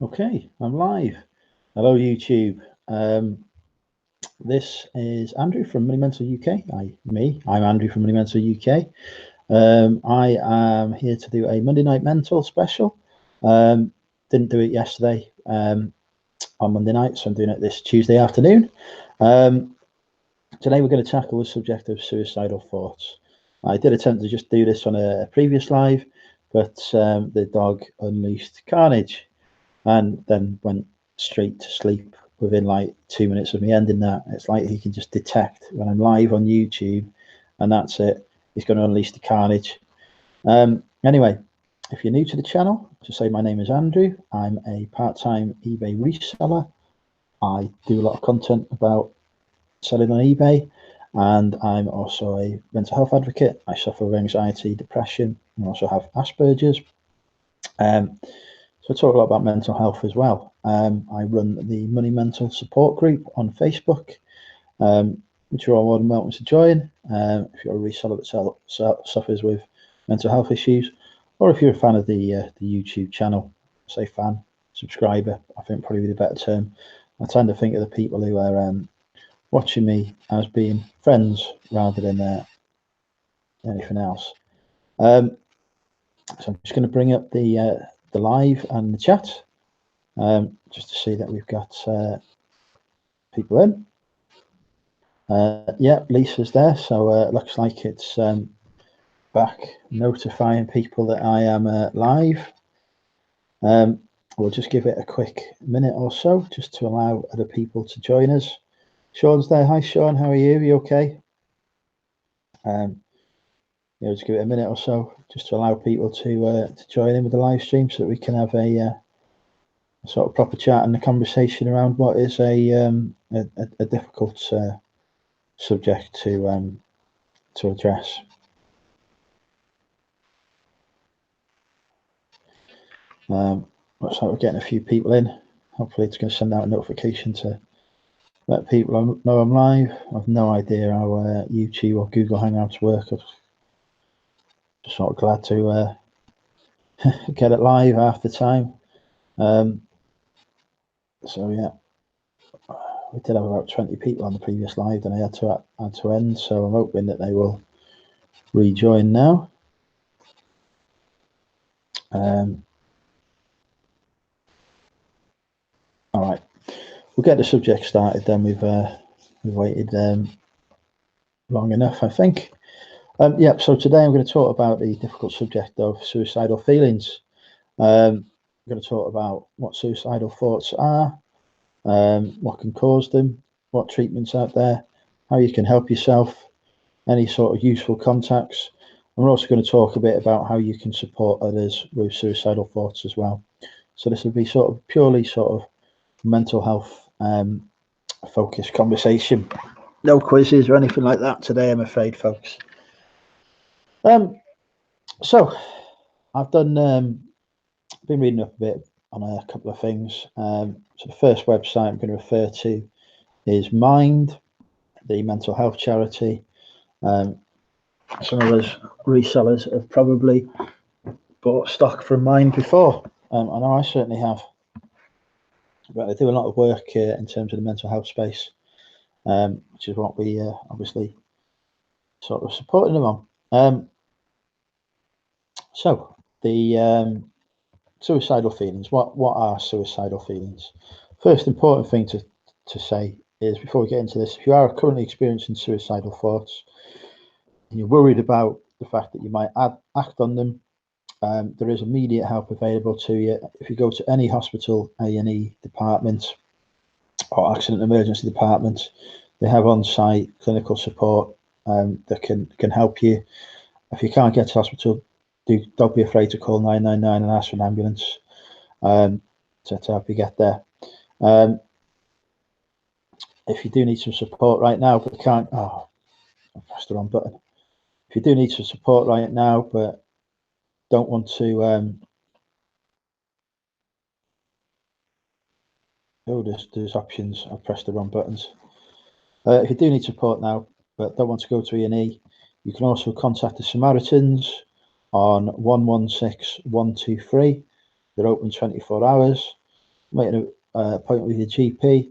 Okay, I'm live. Hello, YouTube. This is Andrew from Monumental UK. I'm Andrew from Monumental UK. I am here to do a Monday Night Mental special. Didn't do it yesterday on Monday night, so I'm doing it this Tuesday afternoon. Today we're going to tackle the subject of suicidal thoughts. I did attempt to just do this on a previous live, but the dog unleashed carnage and then went straight to sleep within like 2 minutes of me ending that. It's like he can just detect when I'm live on YouTube, and that's it. He's going to unleash the carnage. Anyway, if you're new to the channel, just say my name is Andrew. I'm a part-time eBay reseller. I do a lot of content about selling on eBay, and I'm also a mental health advocate. I suffer with anxiety, depression, and also have Asperger's. So I talk a lot about mental health as well. I run the Money Mental Support Group on Facebook, which you're all more than welcome to join. If you're a reseller that suffers with mental health issues, or if you're a fan of the YouTube channel, say fan, subscriber, I think probably the better term. I tend to think of the people who are watching me as being friends rather than anything else. So I'm just going to bring up the live and the chat. Just to see that we've got people in. Yeah, Lisa's there, so it looks like it's back notifying people that I am live. We'll just give it a quick minute or so just to allow other people to join us. Sean's there. Hi, Sean. How are you? Are you okay? Yeah, just give it a minute or so just to allow people to join in with the live stream so that we can have a sort of proper chat and a conversation around what is a difficult subject to address. Looks like we're getting a few people in. Hopefully it's going to send out a notification to let people know I'm live. I've no idea how YouTube or Google Hangouts work. I'm just sort of glad to get it live half the time. So yeah, we did have about 20 people on the previous live, and I had to end. So I'm hoping that they will rejoin now. All right, we'll get the subject started. Then we've waited long enough, I think. Yeah, so today I'm going to talk about the difficult subject of suicidal feelings. I'm going to talk about what suicidal thoughts are, what can cause them, what treatments out there, how you can help yourself, any sort of useful contacts. And we're also going to talk a bit about how you can support others with suicidal thoughts as well. So this will be sort of purely sort of mental health focused conversation. No quizzes or anything like that today, I'm afraid, folks. So I've been reading up a bit on a couple of things. So the first website I'm going to refer to is Mind, the mental health charity. Some of us resellers have probably bought stock from Mind before. I know I certainly have. But they do a lot of work in terms of the mental health space, which is what we obviously sort of supporting them on. So the suicidal feelings. What are suicidal feelings? First important thing to say is, before we get into this, if you are currently experiencing suicidal thoughts and you're worried about the fact that you might act on them, there is immediate help available to you. If you go to any hospital A&E department or accident emergency department, they have on-site clinical support that can help you. If you can't get to hospital, don't be afraid to call 999 and ask for an ambulance to help you get there. If you do need some support right now, but can't, I pressed the wrong button. If you do need some support right now, but don't want to, there's options. I've pressed the wrong buttons. If you do need support now, but don't want to go to E&E, you can also contact the Samaritans on 116 123. They're open 24 hours. make an appointment with your GP,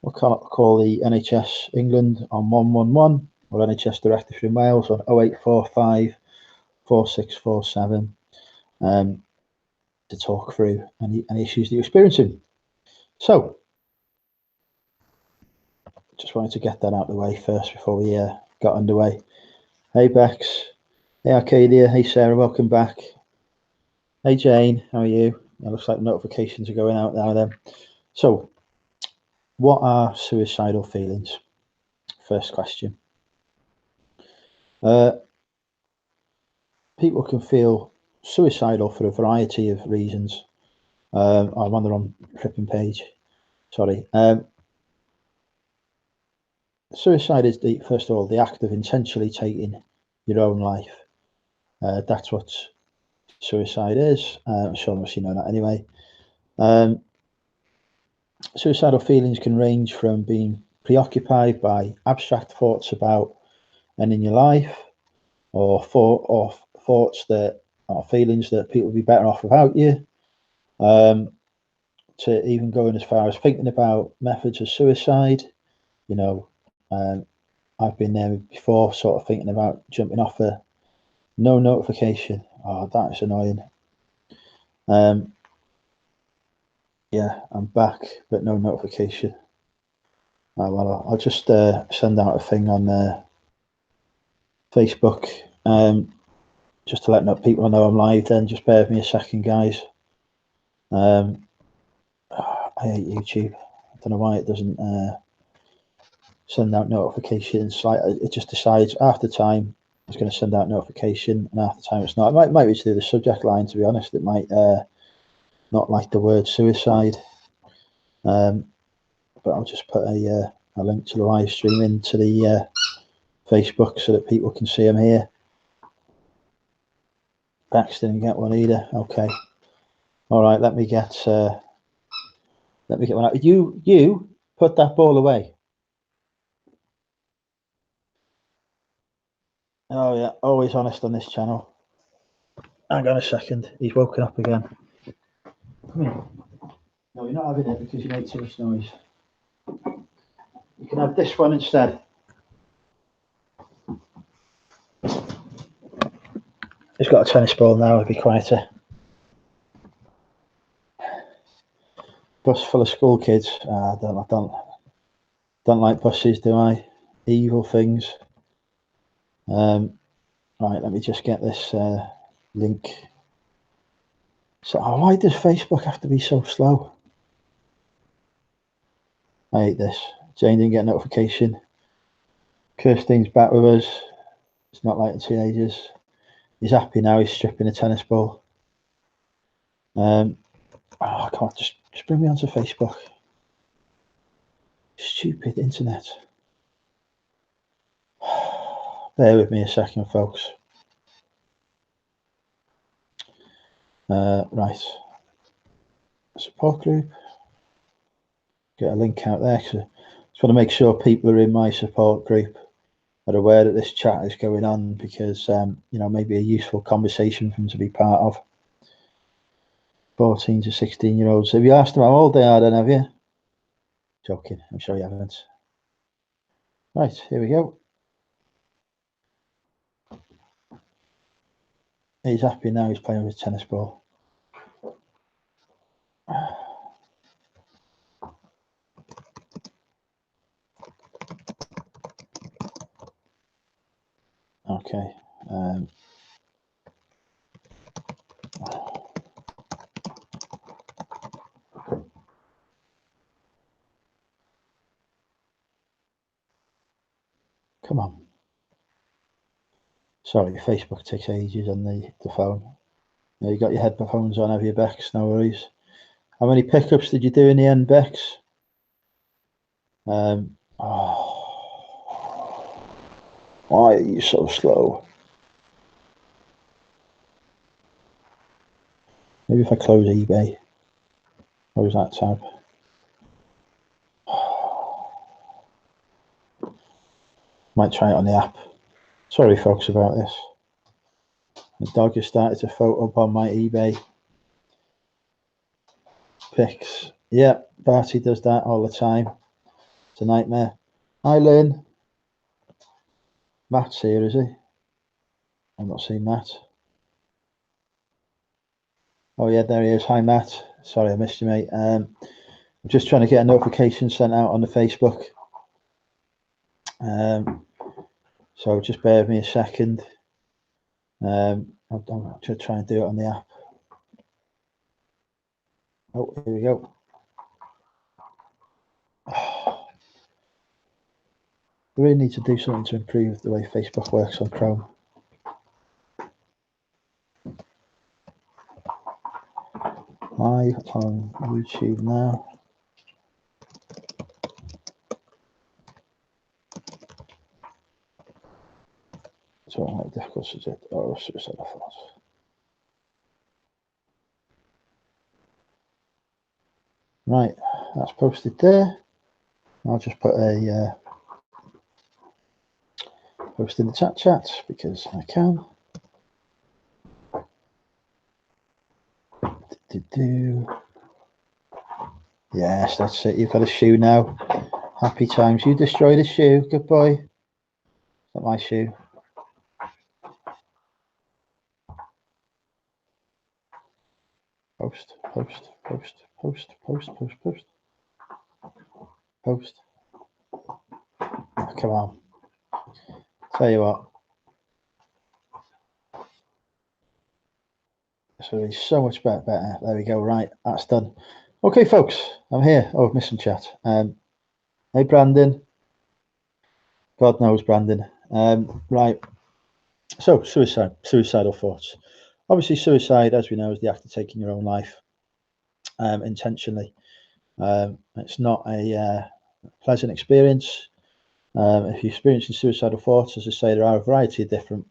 or call the NHS England on 111 or NHS Director in Wales on 0845 4647 to talk through any issues that you're experiencing. So, just wanted to get that out of the way first before we got underway. Hey Bex, hey Arcadia, hey Sarah, welcome back. Hey Jane, how are you? It looks like notifications are going out now then. So, what are suicidal feelings? First question. People can feel suicidal for a variety of reasons. I'm on the wrong flipping page. Sorry. Suicide is first of all the act of intentionally taking your own life. That's what suicide is. I'm sure most of you know that anyway. Suicidal feelings can range from being preoccupied by abstract thoughts about ending your life, or thoughts that are feelings that people would be better off without you, to even going as far as thinking about methods of suicide. You know, I've been there before, sort of thinking about jumping off a no notification. Oh, that is annoying. Yeah, I'm back, but no notification. Oh, well, I'll just send out a thing on Facebook, just to let people know I'm live. Then just bear with me a second, guys. I hate YouTube. I don't know why it doesn't send out notifications. Like, it just decides half the time it's going to send out notification, and half the time it's not. It might be to do the subject line. To be honest, it might not like the word suicide. But I'll just put a link to the live stream into the Facebook so that people can see them here. Bax didn't get one either. Okay. All right. Let me get one out. You put that ball away. Oh yeah, always honest on this channel. Hang on a second. He's woken up again. Come here. No, you're not having it because you made too much noise. You can have this one instead. He's got a tennis ball now. He'll be quieter. Bus full of school kids. I don't like buses, do I? Evil things. Right, let me just get this link. So, why does Facebook have to be so slow? I hate this. Jane didn't get a notification. Kirstein's back with us. It's not like the teenagers. He's happy now. He's stripping a tennis ball. I can't just bring me onto Facebook. Stupid internet. Bear with me a second, folks. Right. Support group. Get a link out there. So just want to make sure people are in my support group are aware that this chat is going on, because maybe a useful conversation for them to be part of. 14 to 16-year-olds. Have you asked them how old they are then, have you? Joking, I'm sure you haven't. Right, here we go. He's happy now. He's playing with a tennis ball. Okay. Come on. Sorry, Facebook takes ages on the phone. You got your headphones on, have you, Bex? No worries. How many pickups did you do in the end, Bex? Why are you so slow? Maybe if I close eBay. Close that tab. Might try it on the app. Sorry, folks, about this. The dog has started to photo up on my eBay pics. Yeah, Barty does that all the time. It's a nightmare. Hi, Lynn. Matt's here, is he? I'm not seeing Matt. Oh, yeah, there he is. Hi, Matt. Sorry, I missed you, mate. I'm just trying to get a notification sent out on the Facebook. So just bear with me a second. I'm just trying to do it on the app. Oh, here we go. Oh, we really need to do something to improve the way Facebook works on Chrome. Live on YouTube now. So how difficult is it? Oh, suicidal thoughts. Right, that's posted there. I'll just put a post in the chat because I can. Yes, that's it. You've got a shoe now. Happy times. You destroyed a shoe. Good boy. Not my shoe. Post. Oh, come on. Tell you what. So it's so much better. There we go. Right, that's done. Okay, folks, I'm here. Oh, missing chat. Hey, Brandon. God knows, Brandon. Right. So, suicidal thoughts. Obviously, suicide, as we know, is the act of taking your own life intentionally. It's not a pleasant experience. If you're experiencing suicidal thoughts, as I say, there are a variety of different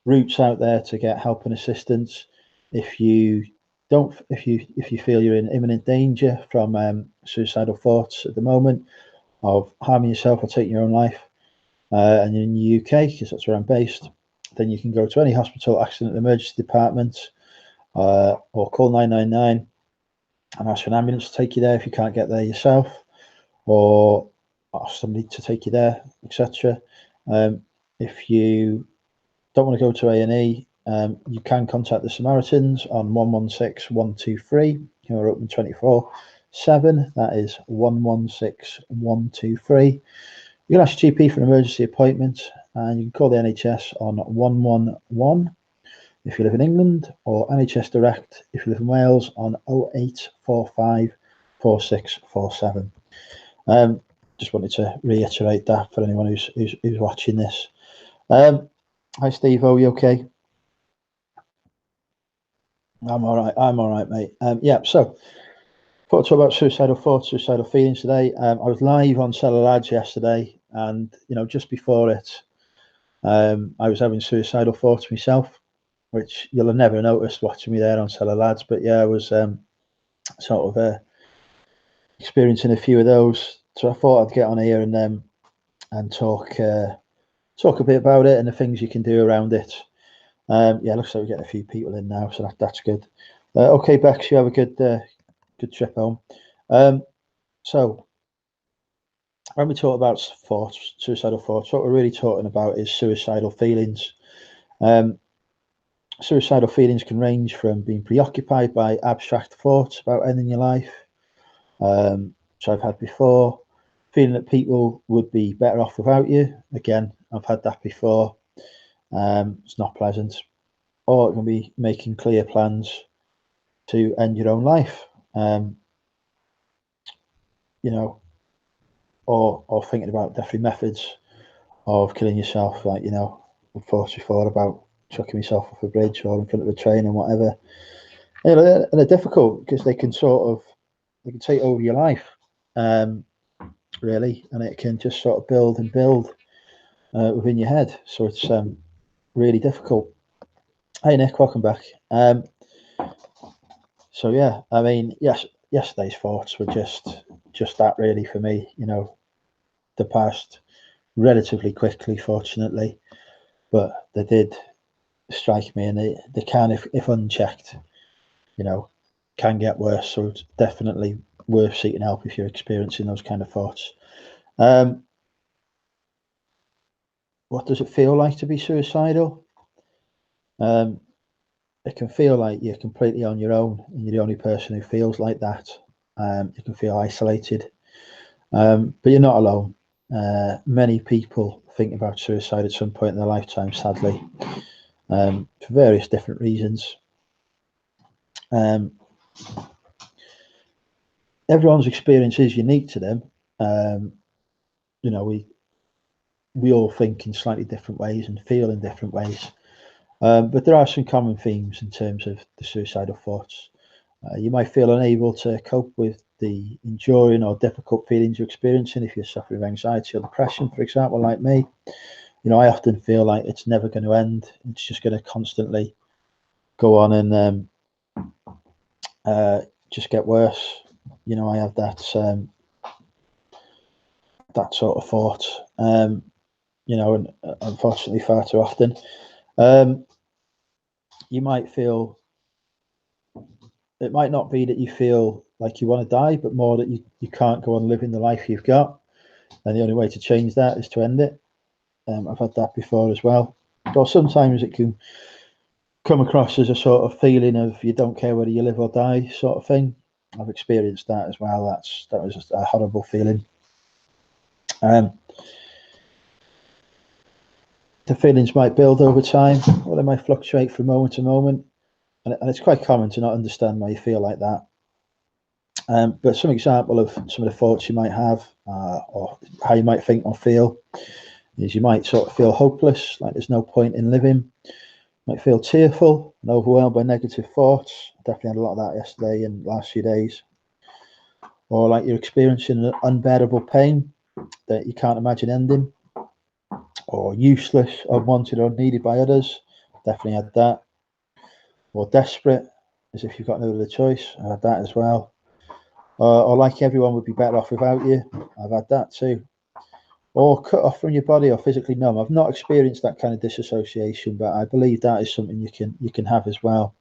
routes out there to get help and assistance. If you feel you're in imminent danger from suicidal thoughts at the moment of harming yourself or taking your own life, and you're in the UK, because that's where I'm based, then you can go to any hospital accident emergency department or call 999 and ask for an ambulance to take you there if you can't get there yourself, or ask somebody to take you there, etc. If you don't want to go to A&E, you can contact the Samaritans on 116 123, who are open 24/7. That is 116 123. You can ask your GP for an emergency appointment, and you can call the NHS on 111 if you live in England, or NHS Direct if you live in Wales on 0845 4647. Just wanted to reiterate that for anyone who's watching this. Hi, Steve. Are you okay? I'm all right. I'm all right, mate. Yeah. So, thought to talk about suicidal thoughts, suicidal feelings today. I was live on Cellar Lads yesterday, and just before it, I was having suicidal thoughts myself, which you'll have never noticed watching me there on Cellar Lads. But yeah, I was sort of experiencing a few of those. So I thought I'd get on here and talk a bit about it and the things you can do around it. Yeah, looks like we're getting a few people in now, so that's good. Okay, Bex, you have a good trip home. So when we talk about thoughts, suicidal thoughts, what we're really talking about is suicidal feelings. Suicidal feelings can range from being preoccupied by abstract thoughts about ending your life, which I've had before, feeling that people would be better off without you. Again, I've had that before. It's not pleasant. Or it can be making clear plans to end your own life, or thinking about different methods of killing yourself, like I've thought before about chucking myself off a bridge or in front of a train and whatever. And they're difficult because they can take over your life, really, and it can just sort of build and build within your head. So it's really difficult. Hey Nick, welcome back. So yeah, I mean, yesterday's thoughts were just that really for me. They passed relatively quickly, fortunately, but they did strike me, and they can, if unchecked, can get worse. So it's definitely worth seeking help if you're experiencing those kind of thoughts. What does it feel like to be suicidal? It can feel like you're completely on your own and you're the only person who feels like that. You can feel isolated, but you're not alone. Many people think about suicide at some point in their lifetime, sadly, for various different reasons. Everyone's experience is unique to them. You know, we all think in slightly different ways and feel in different ways. But there are some common themes in terms of the suicidal thoughts. You might feel unable to cope with the enduring or difficult feelings you're experiencing if you're suffering with anxiety or depression, for example, like me. You know, I often feel like it's never going to end. It's just going to constantly go on and just get worse. You know, I have that that sort of thought. You know, and unfortunately, far too often. You might feel, it might not be that you feel like you want to die, but more that you can't go on living the life you've got. And the only way to change that is to end it. I've had that before as well. Or sometimes it can come across as a sort of feeling of you don't care whether you live or die sort of thing. I've experienced that as well. That was just a horrible feeling. The feelings might build over time, or they might fluctuate from moment to moment. And it's quite common to not understand why you feel like that. But some example of some of the thoughts you might have, or how you might think or feel, is you might sort of feel hopeless, like there's no point in living. You might feel tearful and overwhelmed by negative thoughts. Definitely had a lot of that yesterday and last few days. Or like you're experiencing an unbearable pain that you can't imagine ending. Or useless, unwanted, or needed by others. Definitely had that. Or desperate, as if you've got no other choice. I had that as well. Or like everyone would be better off without you. I've had that too. Or cut off from your body or physically numb. I've not experienced that kind of disassociation, but I believe that is something you can have as well.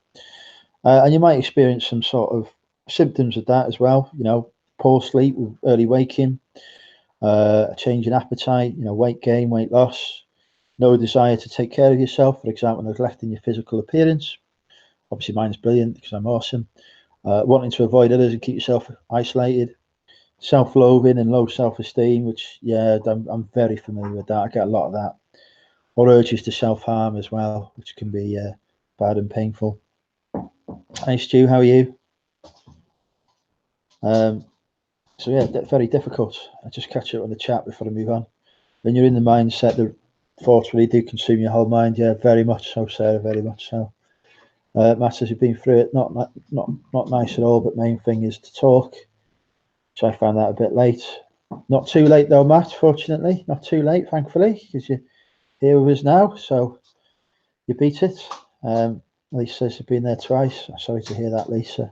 And you might experience some sort of symptoms of that as well. You know, poor sleep, early waking, a change in appetite, you know, weight gain, weight loss, no desire to take care of yourself, for example, neglecting your physical appearance. Obviously, mine's brilliant because I'm awesome. Wanting to avoid others and keep yourself isolated, self-loathing and low self-esteem, which, yeah, I'm very familiar with that. I get a lot of that. Or urges to self-harm as well, which can be bad and painful. Hey, Stu, how are you? So, yeah, very difficult. I just catch up on the chat before I move on. When you're in the mindset, the thoughts really do consume your whole mind. Yeah, very much so, Sarah, very much so. Matt says you've been through it. Not nice at all, but main thing is to talk. So I found that a bit late. Not too late though, Matt, fortunately. Not too late, thankfully, because you're here with us now. So you beat it. Lisa says you've been there twice. Sorry to hear that, Lisa.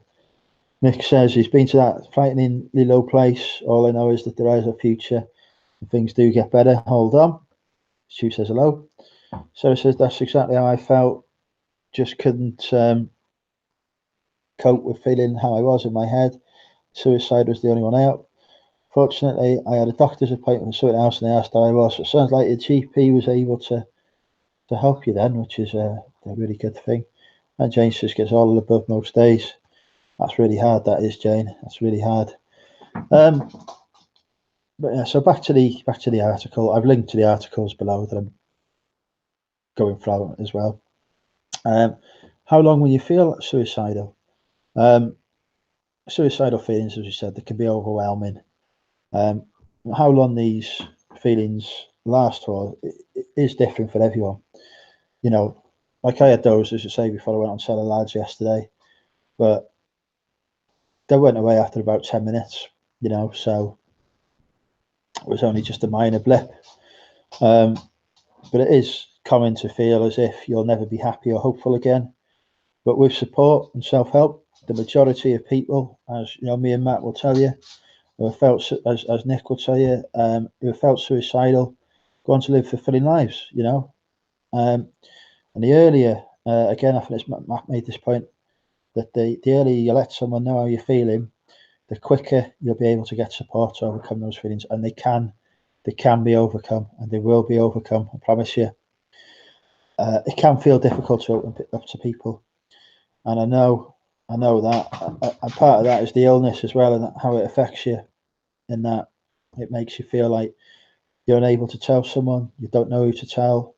Nick says he's been to that frighteningly low place. All I know is that there is a future and things do get better. Hold on. Stu says hello. Sarah says that's exactly how I felt. Just couldn't cope with feeling how I was in my head. Suicide was the only one out. Fortunately, I had a doctor's appointment somewhere else and they asked how I was. So it sounds like the GP was able to help you then, which is a really good thing. And Jane just gets all of the above most days. That's really hard, that is, Jane. That's really hard. But yeah, so back to the article. I've linked to the articles below that I'm going through as well. How long will you feel suicidal? Suicidal feelings, as we said, they can be overwhelming. How long these feelings last for is different for everyone. You know, like I had those, as I say, before I went on Cellar Lads yesterday, but they went away after about 10 minutes, you know, so it was only just a minor blip. But it is common to feel as if you'll never be happy or hopeful again. But with support and self-help, the majority of people, as you know, me and Matt will tell you, who have felt, as Nick will tell you, who have felt suicidal, go on to live fulfilling lives, you know. And the earlier, again, I think Matt made this point, that the earlier you let someone know how you're feeling, the quicker you'll be able to get support to overcome those feelings, and they can be overcome, and they will be overcome. I promise you. It can feel difficult to open up to people, and I know that, and part of that is the illness as well, and how it affects you, in that it makes you feel like you're unable to tell someone, you don't know who to tell,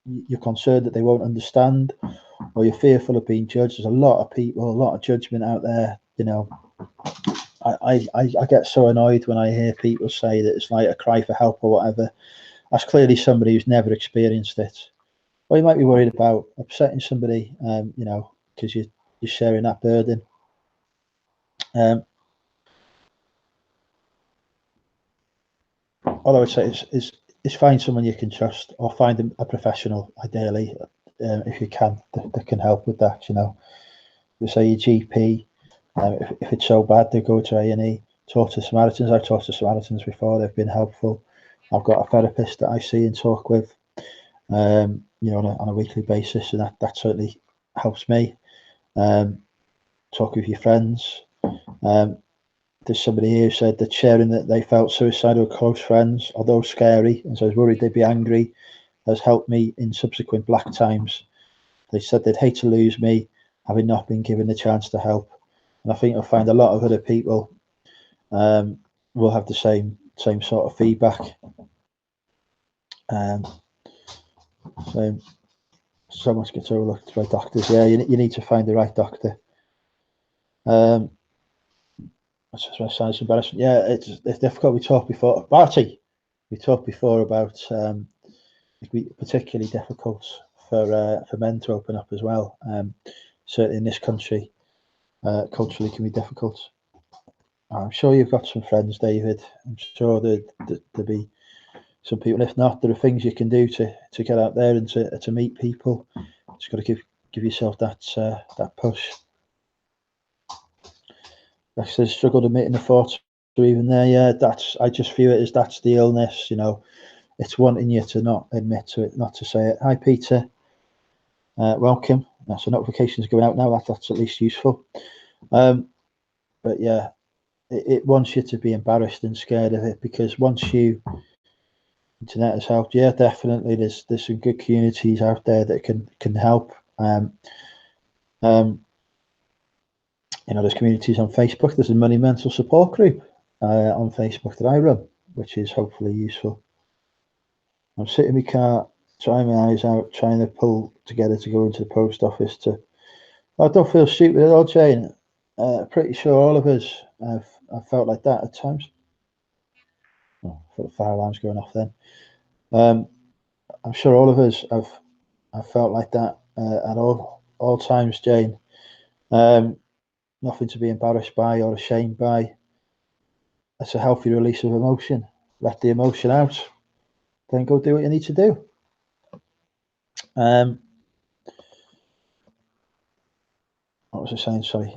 you're concerned that they won't understand, or you're fearful of being judged. There's a lot of people, a lot of judgment out there. I get so annoyed when I hear people say that it's like a cry for help or whatever. That's clearly somebody who's never experienced it. Or you might be worried about upsetting somebody, because you're sharing that burden. All I would say is find someone you can trust, or find a professional, ideally, if you can, that can help with that. You say your GP. If it's so bad, they go to A&E. Talk to Samaritans. I've talked to Samaritans before. They've been helpful. I've got a therapist that I see and talk with, on a weekly basis, and that certainly helps me. Talk with your friends. There's somebody here who said that sharing that they felt suicidal with close friends, although scary, and so I was worried they'd be angry, has helped me in subsequent black times. They said they'd hate to lose me, having not been given the chance to help. And I think you'll find a lot of other people will have the same sort of feedback. So much gets overlooked by doctors. Yeah, you need to find the right doctor. That's just my size embarrassment. Yeah, it's difficult. We talked before, Barty. We talked before about it can be particularly difficult for men to open up as well. Certainly in this country, culturally can be difficult. I'm sure you've got some friends, David. I'm sure there'll be some people. If not, there are things you can do to get out there and to meet people. Just got to give yourself that push. Like I said, struggled admitting the thoughts or even there. Yeah, I just view it as that's the illness. It's wanting you to not admit to it, not to say it. Hi, Peter. Welcome. So notifications going out now. That's at least useful. But yeah, it wants you to be embarrassed and scared of it, because once internet has helped. Yeah, definitely. There's some good communities out there that can help. There's communities on Facebook. There's a money mental support group on Facebook that I run, which is hopefully useful. I'm sitting in my car, trying my eyes out, trying to pull together to go into the post office I don't feel stupid at all, Jane. Pretty sure all of us have felt like that at times. Oh, I thought the fire alarm's going off then. I'm sure all of us have felt like that at all times, Jane. Nothing to be embarrassed by or ashamed by. It's a healthy release of emotion. Let the emotion out. Then go do what you need to do. What was I saying? Sorry.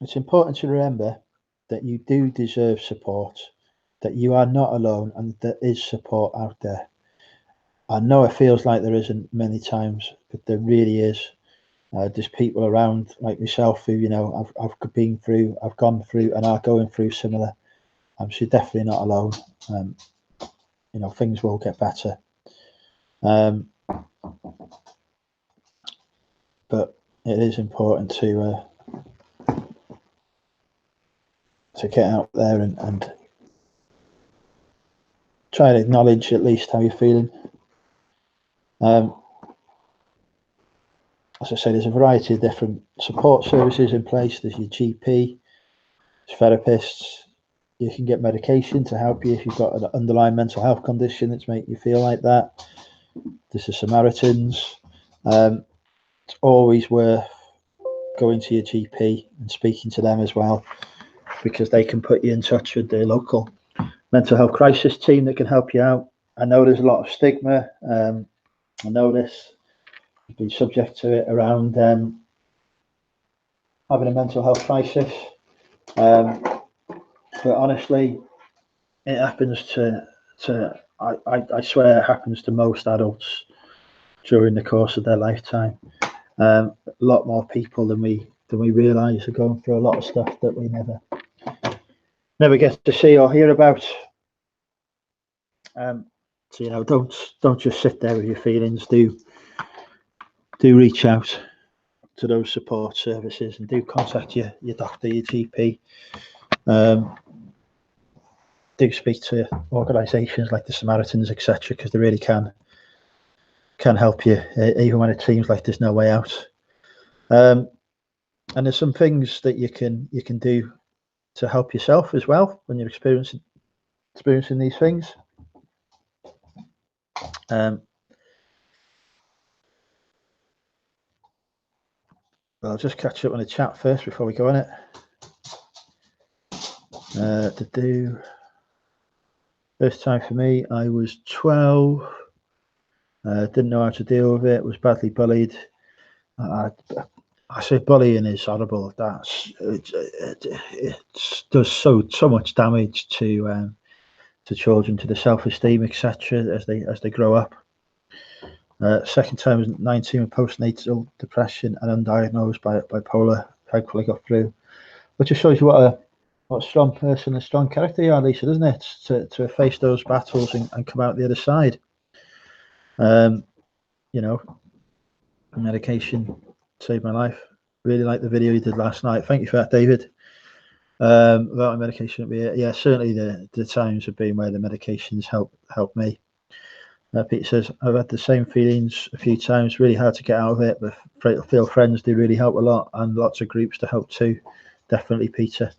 It's important to remember that you do deserve support, that you are not alone, and there is support out there. I know it feels like there isn't many times, but there really is. There's people around like myself who, I've been through, I've gone through, and are going through similar. So you're definitely not alone. Things will get better. But it is important to get out there and try and acknowledge at least how you're feeling. As I say, there's a variety of different support services in place. There's your GP, there's therapists. You can get medication to help you if you've got an underlying mental health condition that's making you feel like that. There's the Samaritans. It's always worth going to your GP and speaking to them as well, because they can put you in touch with the local mental health crisis team that can help you out. I know there's a lot of stigma. I know this. You've been subject to it around having a mental health crisis. But honestly, it happens I swear it happens to most adults during the course of their lifetime. A lot more people than we realise are going through a lot of stuff that we never get to see or hear about. So you know, don't just sit there with your feelings. Do reach out to those support services, and do contact your doctor, your GP. Do speak to organisations like the Samaritans, etc., because they really can help you, even when it seems like there's no way out. And there's some things that you can do to help yourself as well when you're experiencing these things. Well, I'll just catch up on the chat first before we go on it. First time for me, I was 12. Didn't know how to deal with it. Was badly bullied. I say bullying is horrible. It does so much damage to children, to their self-esteem, etc. as they grow up. Second time was 19 with postnatal depression and undiagnosed bipolar. Thankfully got through. But just shows you what a strong person, a strong character you are, Lisa, doesn't it? To face those battles and come out the other side. You know, medication saved my life. Really like the video you did last night. Thank you for that, David. About medication, yeah, certainly the times have been where the medications help me. Peter says, I've had the same feelings a few times, really hard to get out of it, but feel friends do really help a lot, and lots of groups to help too. Definitely, Peter.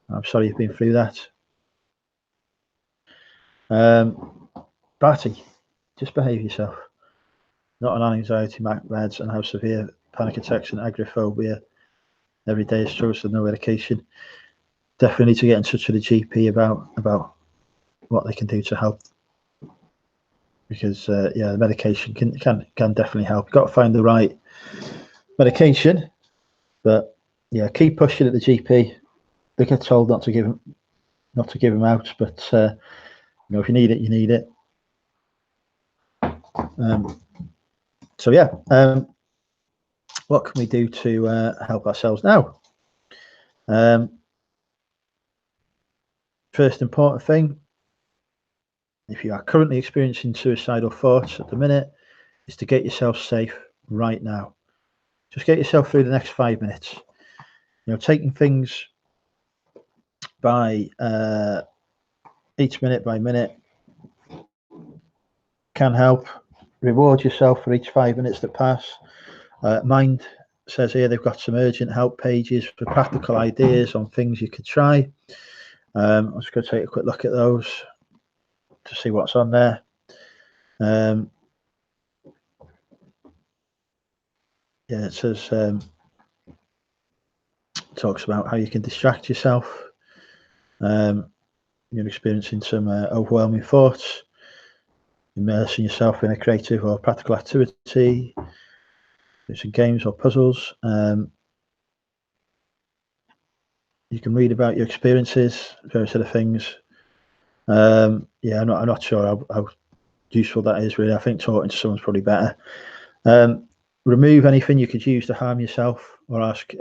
I'm sorry you've been through that. Barty, just behave yourself. Not on anxiety meds and have severe panic attacks and agoraphobia. Every day struggles with no medication. Definitely need to get in touch with the GP about what they can do to help. Because yeah, the medication can definitely help. You've got to find the right medication, but yeah, keep pushing at the GP. They get told not to give them out, but you know, if you need it, you need it. So yeah, what can we do to help ourselves now? First important thing, if you are currently experiencing suicidal thoughts at the minute, is to get yourself safe right now. Just get yourself through the next 5 minutes. You know, taking things by each minute by minute can help. Reward yourself for each 5 minutes that pass. Mind says here they've got some urgent help pages for practical ideas on things you could try. I'm just going to take a quick look at those to see what's on there. Yeah, it says talks about how you can distract yourself. You're experiencing some overwhelming thoughts. Immersing yourself in a creative or practical activity. Do some games or puzzles. You can read about your experiences, various other things. Yeah, I'm not sure how useful that is really. I think talking to someone's probably better. Remove anything you could use to harm yourself, or ask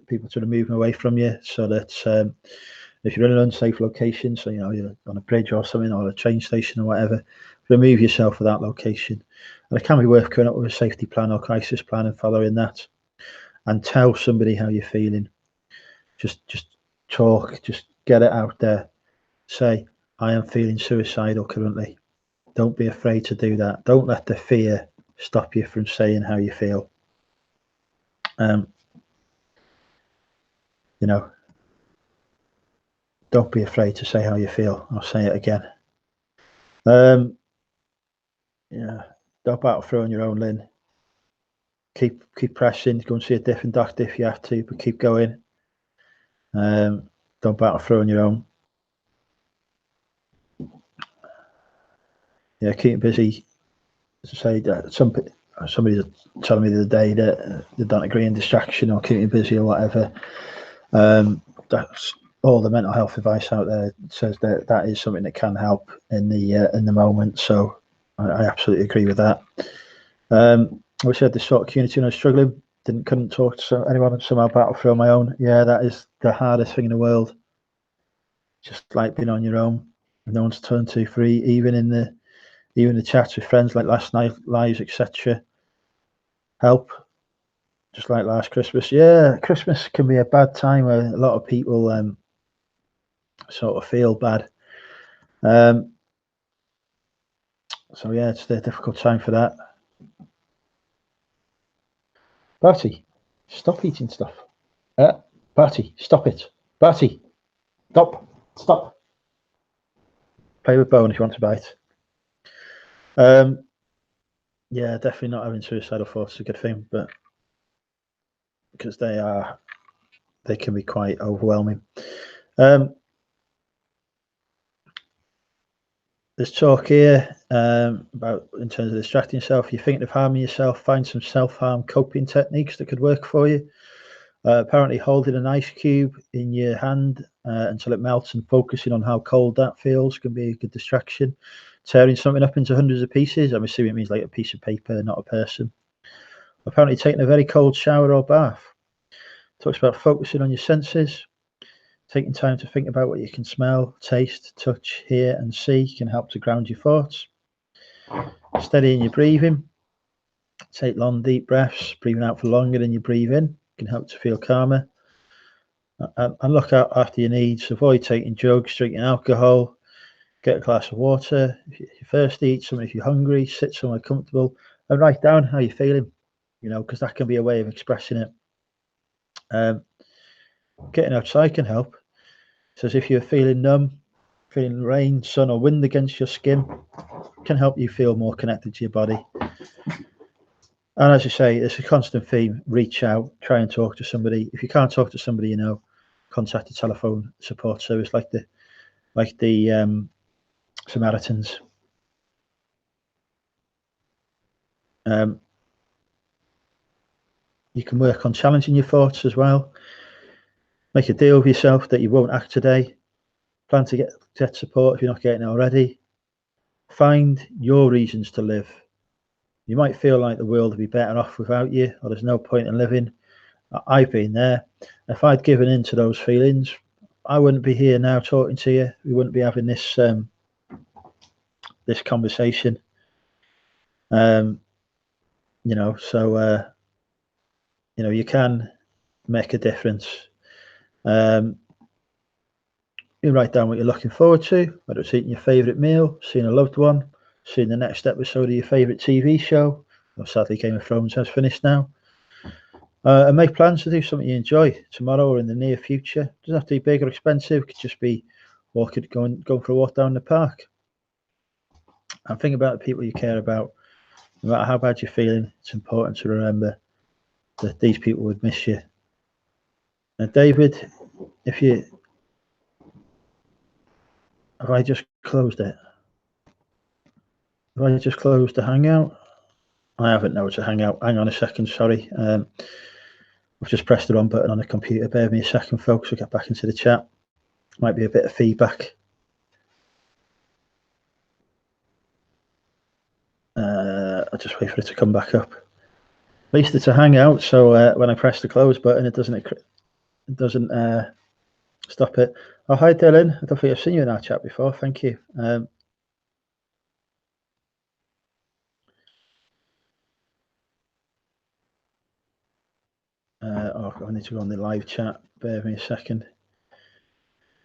people to remove them away from you, so that if you're in an unsafe location, so you know you're on a bridge or something, or a train station or whatever, remove yourself from that location. And it can be worth coming up with a safety plan or crisis plan and following that. And tell somebody how you're feeling. Just talk. Just get it out there. Say, I am feeling suicidal currently. Don't be afraid to do that. Don't let the fear stop you from saying how you feel. You know, don't be afraid to say how you feel. I'll say it again. Yeah, don't battle through on your own, Lynn. Keep pressing. Go and see a different doctor if you have to, but keep going. Don't battle through on your own. Yeah, keep busy. As I say, that somebody's telling me the other day that they don't agree in distraction or keeping busy or whatever. That's all the mental health advice out there says that is something that can help in the moment. So I absolutely agree with that. I wish I had this sort of community when I was struggling. Couldn't talk to anyone and somehow battle through on my own. Yeah, that is the hardest thing in the world. Just like being on your own, no one's turned to free, even the chats with friends like last night, lives, etc. Help. Just like last Christmas. Yeah, Christmas can be a bad time where a lot of people sort of feel bad. So yeah, it's a difficult time for that. Barty, stop eating stuff. Barty, stop it. Barty, stop. Play with bone if you want to bite. Yeah, definitely not having suicidal thoughts is a good thing, but because they can be quite overwhelming. There's talk here about in terms of distracting yourself. If you're thinking of harming yourself, find some self-harm coping techniques that could work for you. Apparently, holding an ice cube in your hand until it melts and focusing on how cold that feels can be a good distraction. Tearing something up into hundreds of pieces, I'm assuming it means like a piece of paper, not a person. Apparently, taking a very cold shower or bath. Talks about focusing on your senses. Taking time to think about what you can smell, taste, touch, hear, and see can help to ground your thoughts. Steadying your breathing. Take long, deep breaths. Breathing out for longer than you breathe in can help to feel calmer. And look out after your needs. Avoid taking drugs, drinking alcohol. Get a glass of water. If you're thirsty, eat something. If you're hungry, sit somewhere comfortable and write down how you're feeling, because that can be a way of expressing it. Getting outside can help. So if you're feeling numb, feeling rain, sun, or wind against your skin, can help you feel more connected to your body. And as you say, it's a constant theme. Reach out, try and talk to somebody. If you can't talk to somebody, contact a telephone support service like the Samaritans. You can work on challenging your thoughts as well. Make a deal with yourself that you won't act today. Plan to get support if you're not getting it already. Find your reasons to live. You might feel like the world would be better off without you, or there's no point in living. I've been there. If I'd given in to those feelings, I wouldn't be here now talking to you. We wouldn't be having this this conversation. So you can make a difference. You write down what you're looking forward to, whether it's eating your favourite meal, seeing a loved one, seeing the next episode of your favourite TV show. Well, sadly, Game of Thrones has finished now. And make plans to do something you enjoy tomorrow or in the near future. It doesn't have to be big or expensive. It could just be going for a walk down the park. And think about the people you care about. No matter how bad you're feeling, it's important to remember that these people would miss you. Now, David, have I just closed it? Have I just closed the Hangout? I haven't. No, it's a Hangout. Hang on a second. Sorry. I've just pressed the wrong button on the computer. Bear with me a second, folks. We'll get back into the chat. Might be a bit of feedback. I'll just wait for it to come back up. At least it's a Hangout, so when I press the close button, it doesn't stop it. Oh, hi, Dylan. I don't think I've seen you in our chat before. Thank you. I need to go on the live chat. Bear with me a second.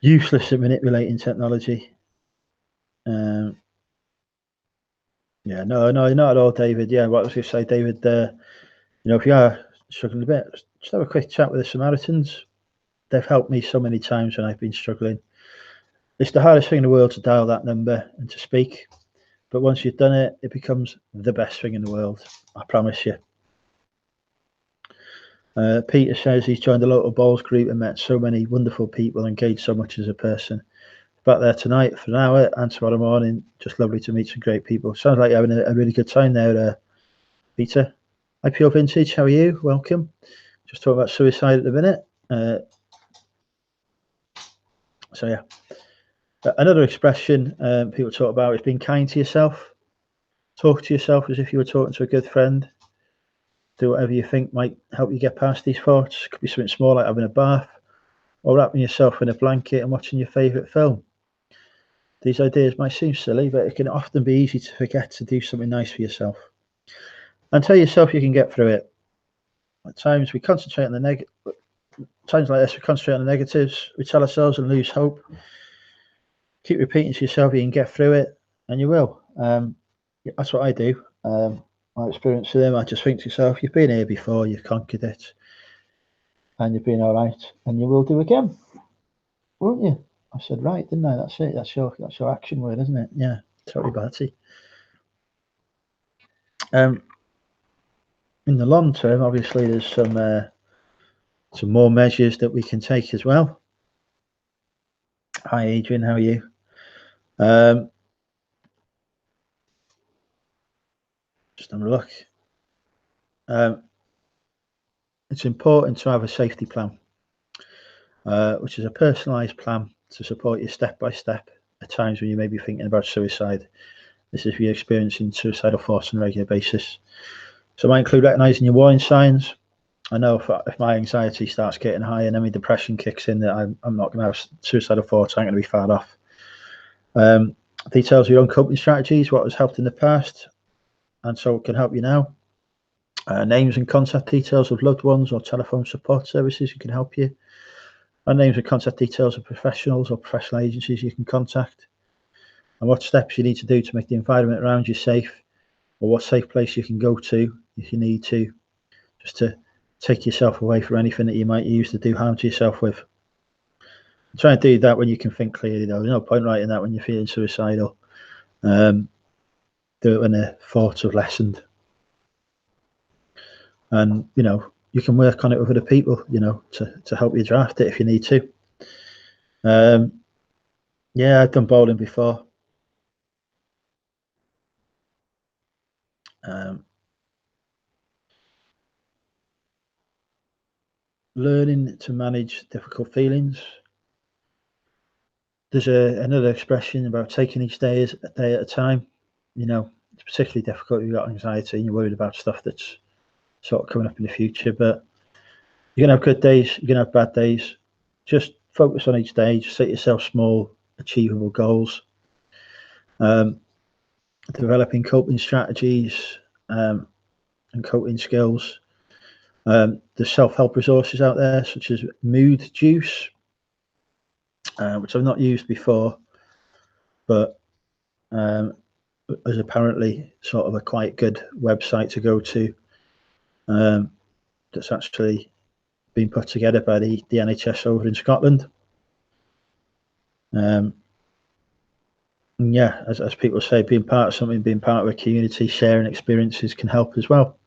Useless at manipulating technology. Yeah, no, not at all, David. Yeah, what I was going to say, David, if you are struggling a bit, just have a quick chat with the Samaritans. They've helped me so many times when I've been struggling. It's the hardest thing in the world to dial that number and to speak. But once you've done it, it becomes the best thing in the world. I promise you. Peter says he's joined a local bowls group and met so many wonderful people and gained so much as a person. Back there tonight for an hour and tomorrow morning. Just lovely to meet some great people. Sounds like you're having a really good time there, Peter. Hi, Pure Vintage. How are you? Welcome. Just talking about suicide at the minute. So yeah, another expression people talk about is being kind to yourself. Talk to yourself as if you were talking to a good friend. Do whatever you think might help you get past these thoughts. It could be something small like having a bath, or wrapping yourself in a blanket and watching your favourite film. These ideas might seem silly, but it can often be easy to forget to do something nice for yourself. And tell yourself you can get through it. At times we concentrate on the times like this, we concentrate on the negatives, we tell ourselves and lose hope. Keep repeating to yourself you can get through it, and you will. That's what I do. My experience with them, I just think to yourself, you've been here before, you've conquered it, and you've been all right, and you will do again, won't you? I said right, didn't I? That's it. That's your action word, isn't it? Yeah, totally Barty. In the long term, obviously, there's some more measures that we can take as well. Hi, Adrian. How are you? Just have a look. It's important to have a safety plan, which is a personalised plan to support you step by step at times when you may be thinking about suicide. This is if you're experiencing suicidal thoughts on a regular basis. So it might include recognising your warning signs. I know if my anxiety starts getting high and then my depression kicks in, that I'm not going to have suicidal thoughts. I'm going to be far off. Details of your own coping strategies, what has helped in the past, and so it can help you now. Names and contact details of loved ones or telephone support services who can help you. And names and contact details of professionals or professional agencies you can contact. And what steps you need to do to make the environment around you safe, or what safe place you can go to if you need to, just to take yourself away from anything that you might use to do harm to yourself with. Try and do that when you can think clearly, though. There's no point writing that when you're feeling suicidal. Do it when the thoughts have lessened. And, you can work on it with other people, to help you draft it if you need to. Yeah, I've done bowling before. Learning to manage difficult feelings. There's another expression about taking each day a day at a time. It's particularly difficult if you've got anxiety and you're worried about stuff that's sort of coming up in the future. But you're going to have good days, you're going to have bad days. Just focus on each day. Just set yourself small, achievable goals. Developing coping strategies and coping skills. There's self-help resources out there, such as Mood Juice, which I've not used before, but is apparently sort of a quite good website to go to. That's actually been put together by the NHS over in Scotland. Yeah, as people say, being part of something, being part of a community, sharing experiences can help as well.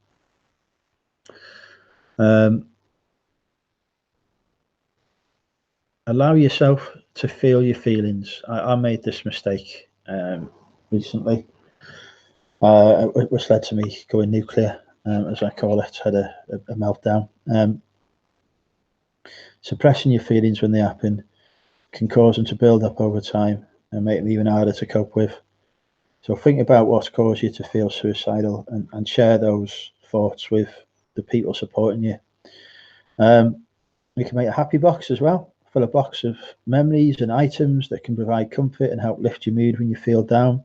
Allow yourself to feel your feelings. I made this mistake recently, which led to me going nuclear, as I call it. Had a meltdown. Suppressing your feelings when they happen can cause them to build up over time and make them even harder to cope with. So think about what's caused you to feel suicidal and share those thoughts with the people supporting you. You can make a happy box as well. Fill a box of memories and items that can provide comfort and help lift your mood when you feel down.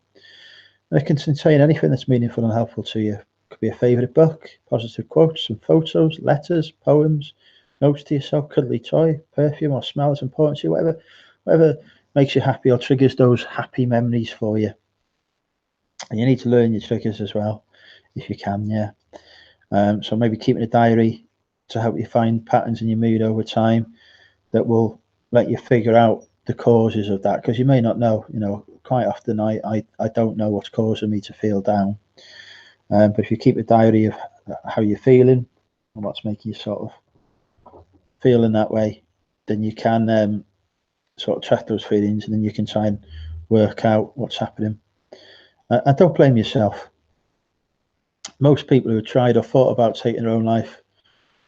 And it can contain anything that's meaningful and helpful to you. It could be a favourite book, positive quotes and photos, letters, poems, notes to yourself, cuddly toy, perfume or smell that's important to you, whatever makes you happy or triggers those happy memories for you. And you need to learn your triggers as well, if you can, yeah. So maybe keeping a diary to help you find patterns in your mood over time that will let you figure out the causes of that, because you may not know. Quite often I don't know what's causing me to feel down, but if you keep a diary of how you're feeling and what's making you sort of feeling that way, then you can sort of track those feelings, and then you can try and work out what's happening. And don't blame yourself. Most people who have tried or thought about taking their own life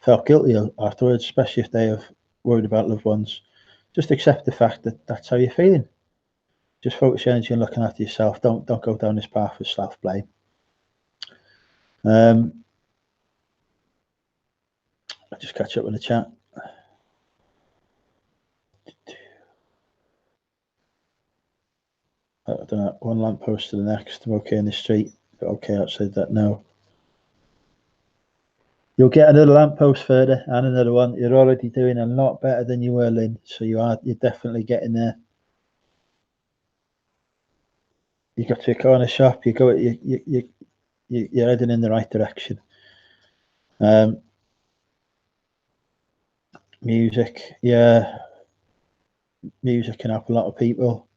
felt guilty afterwards, especially if they have worried about loved ones. Just accept the fact that that's how you're feeling. Just focus your energy on looking after yourself. Don't go down this path of self-blame. I'll just catch up in the chat. I don't know, one lamppost to the next. I'm okay in the street, but okay outside that, no. You'll get another lamppost further and another one. You're already doing a lot better than you were, Lynn. So you're definitely getting there. You got to a corner shop. You're heading in the right direction. Music, yeah. Music can help a lot of people.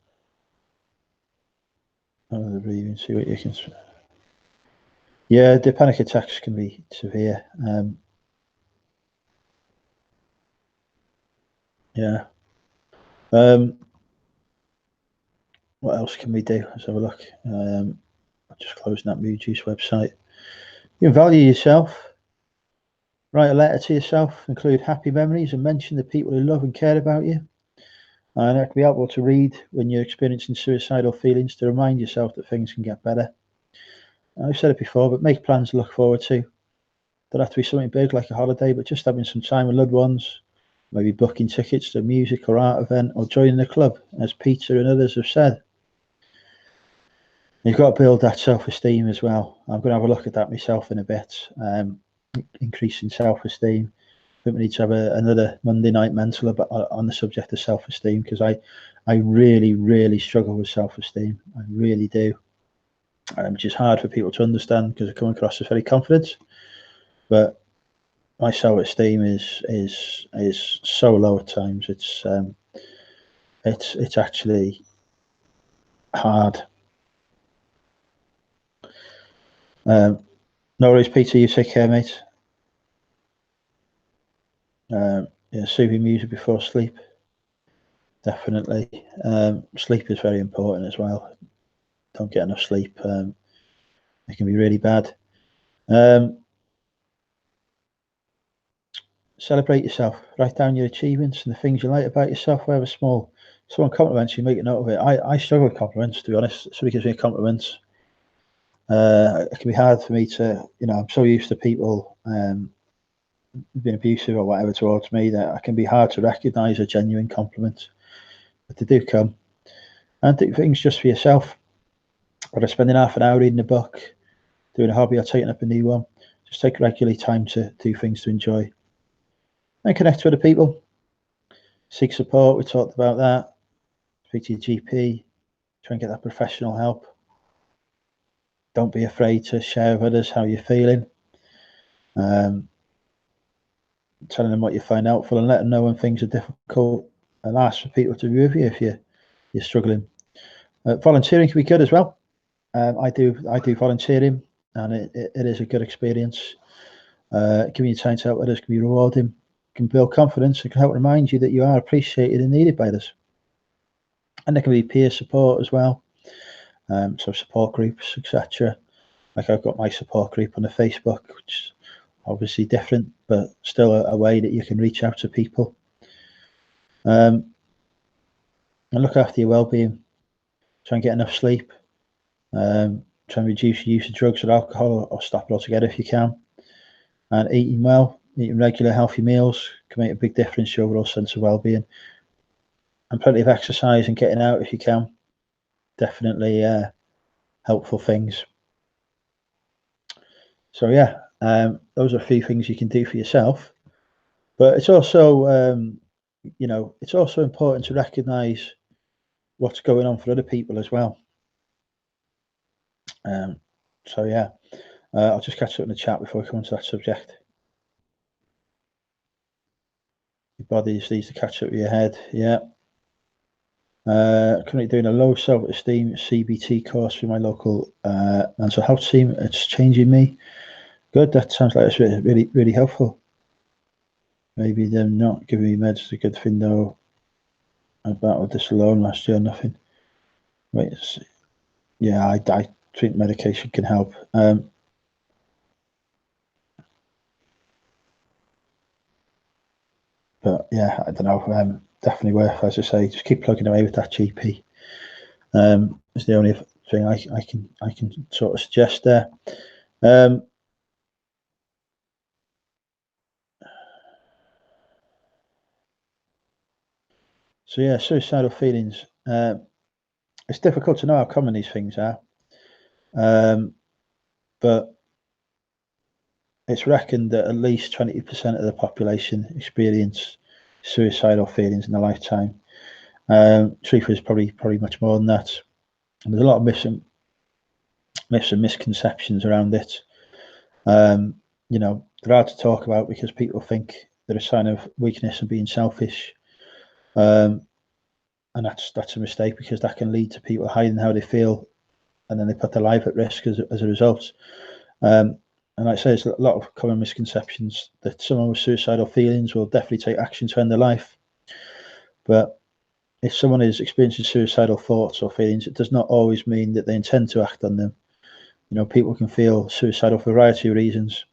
Oh, the breathing, see what you can. Yeah, the panic attacks can be severe. Yeah. What else can we do? Let's have a look. I'm just closing that Mood Juice website. You can value yourself. Write a letter to yourself, include happy memories, and mention the people who love and care about you. And it can be helpful to read when you're experiencing suicidal feelings to remind yourself that things can get better. I've said it before, but make plans to look forward to. Don't have to be something big like a holiday, but just having some time with loved ones, maybe booking tickets to a music or art event, or joining a club, as Peter and others have said. You've got to build that self-esteem as well. I'm going to have a look at that myself in a bit. Increasing self-esteem. I think we need to have another Monday night mental on the subject of self-esteem, because I really, really struggle with self-esteem. I really do. Which is hard for people to understand because I come across as very confident, but my self-esteem is so low at times. It's actually hard. No worries, Peter. You take care, mate. Yeah, soothing music before sleep. Definitely. Sleep is very important as well. Don't get enough sleep. It can be really bad. Celebrate yourself. Write down your achievements and the things you like about yourself, however small. Someone compliments you, make a note of it. I struggle with compliments, to be honest. Somebody gives me compliments. It can be hard for me to, I'm so used to people being abusive or whatever towards me that it can be hard to recognise a genuine compliment. But they do come. And do things just for yourself. Whether spending half an hour reading a book, doing a hobby, or taking up a new one. Just take regularly time to do things to enjoy. And connect with other people. Seek support, we talked about that. Speak to your GP, try and get that professional help. Don't be afraid to share with others how you're feeling. Telling them what you find helpful, and let them know when things are difficult, and ask for people to be with you if you're struggling. Volunteering can be good as well. I do volunteering, and it is a good experience. Giving you time to help others can be rewarding, can build confidence, it can help remind you that you are appreciated and needed by others. And there can be peer support as well. So support groups, etc. Like I've got my support group on the Facebook, which is obviously different, but still a way that you can reach out to people. And look after your well-being. Try and get enough sleep. Try and reduce your use of drugs or alcohol, or stop it altogether if you can. And eating well, eating regular healthy meals can make a big difference to your overall sense of well-being. And plenty of exercise and getting out if you can. Definitely helpful things. So yeah, those are a few things you can do for yourself. But it's also, it's also important to recognise what's going on for other people as well. So yeah, I'll just catch up in the chat before we come on to that subject. Your body just needs to catch up with your head. Yeah. Currently doing a low self-esteem CBT course for my local mental health team. It's changing me. Good. That sounds like it's really, really helpful. Maybe them not giving me meds is a good thing though. I battled this alone last year. Nothing. Wait. Yeah, I think medication can help. But yeah, I don't know. Definitely worth, as I say, just keep plugging away with that GP. It's the only thing I can sort of suggest there. So yeah, suicidal feelings. It's difficult to know how common these things are, but it's reckoned that at least 20% of the population experience suicidal feelings in a lifetime. Truth is probably much more than that. And there's a lot of myths and misconceptions around it. You know, they're hard to talk about because people think they're a sign of weakness and being selfish. And that's a mistake, because that can lead to people hiding how they feel, and then they put their life at risk as a result. And like I say, there's a lot of common misconceptions that someone with suicidal feelings will definitely take action to end their life. But if someone is experiencing suicidal thoughts or feelings, it does not always mean that they intend to act on them. You know, people can feel suicidal for a variety of reasons.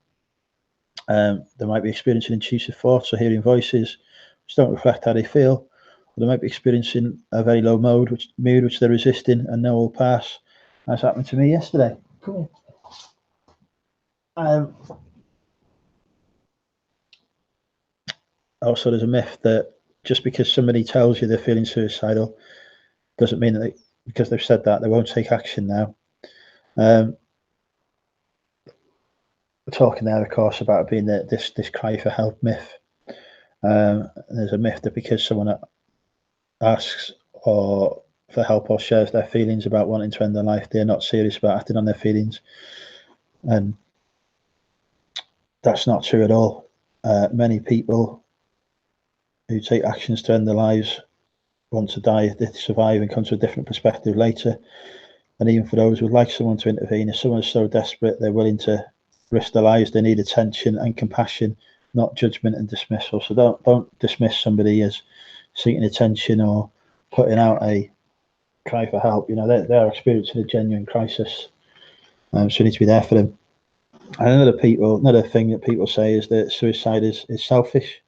They might be experiencing intrusive thoughts or hearing voices which don't reflect how they feel. Or they might be experiencing a very low mood which they're resisting and know will pass. That's happened to me yesterday. Come here. Also, there's a myth that just because somebody tells you they're feeling suicidal doesn't mean that because they've said that, they won't take action now. We're talking there, of course, about being this cry for help myth. There's a myth that because someone asks for help or shares their feelings about wanting to end their life, they're not serious about acting on their feelings. And that's not true at all. Many people who take actions to end their lives want to die, they survive and come to a different perspective later. And even for those who would like someone to intervene, if someone is so desperate they're willing to risk their lives, they need attention and compassion, not judgment and dismissal. So don't dismiss somebody as seeking attention or putting out a cry for help. You know, they're experiencing a genuine crisis, so you need to be there for them. And another thing that people say is that suicide is selfish.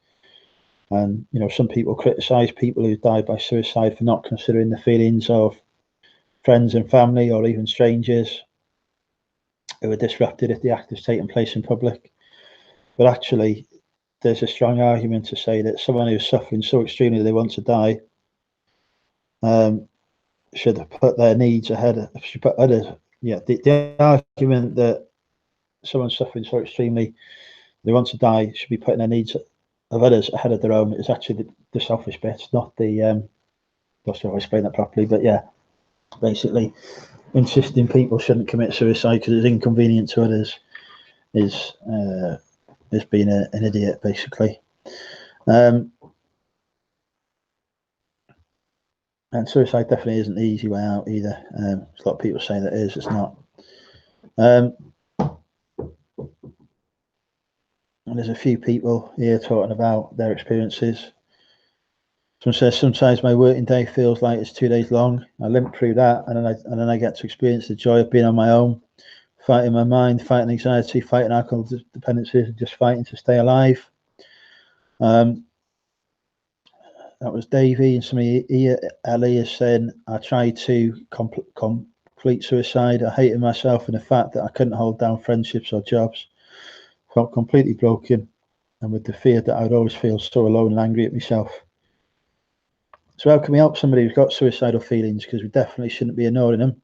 And you know, some people criticize people who died by suicide for not considering the feelings of friends and family, or even strangers who are disrupted if the act is taking place in public. But actually, there's a strong argument to say that someone who's suffering so extremely they want to die should put their needs ahead. Should put others. Yeah, the argument that someone suffering so extremely they want to die should be putting their needs of others ahead of their own is actually the selfish bit, not the. Not sure if I explained that properly, but yeah, basically, insisting people shouldn't commit suicide because it's inconvenient to others is being an idiot, basically. And suicide definitely isn't the easy way out either. A lot of people say that it is. It's not. And there's a few people here talking about their experiences. Someone says, sometimes my working day feels like it's 2 days long. I limp through that, and then I get to experience the joy of being on my own, fighting my mind, fighting anxiety, fighting alcohol dependencies, and just fighting to stay alive. That was Davey, and somebody Ellie is saying, I tried to complete suicide. I hated myself and the fact that I couldn't hold down friendships or jobs. Felt completely broken, and with the fear that I'd always feel so alone and angry at myself. So how can we help somebody who's got suicidal feelings? Because we definitely shouldn't be ignoring them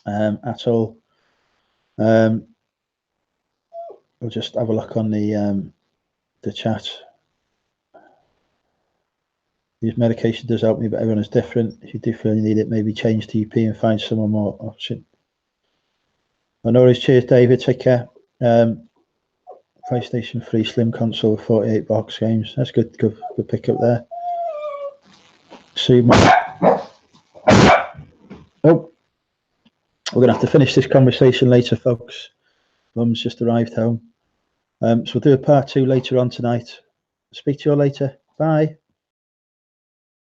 at all. We'll just have a look on the chat. Use medication does help me, but everyone is different. If you do feel you need it, maybe change TP and find someone more option. I know it's cheers, David. Take care. PlayStation 3 Slim console with 48 box games. That's good pick up there. See, oh, we're gonna have to finish this conversation later, folks. Mum's just arrived home. So we'll do a part 2 later on tonight. Speak to you all later. Bye.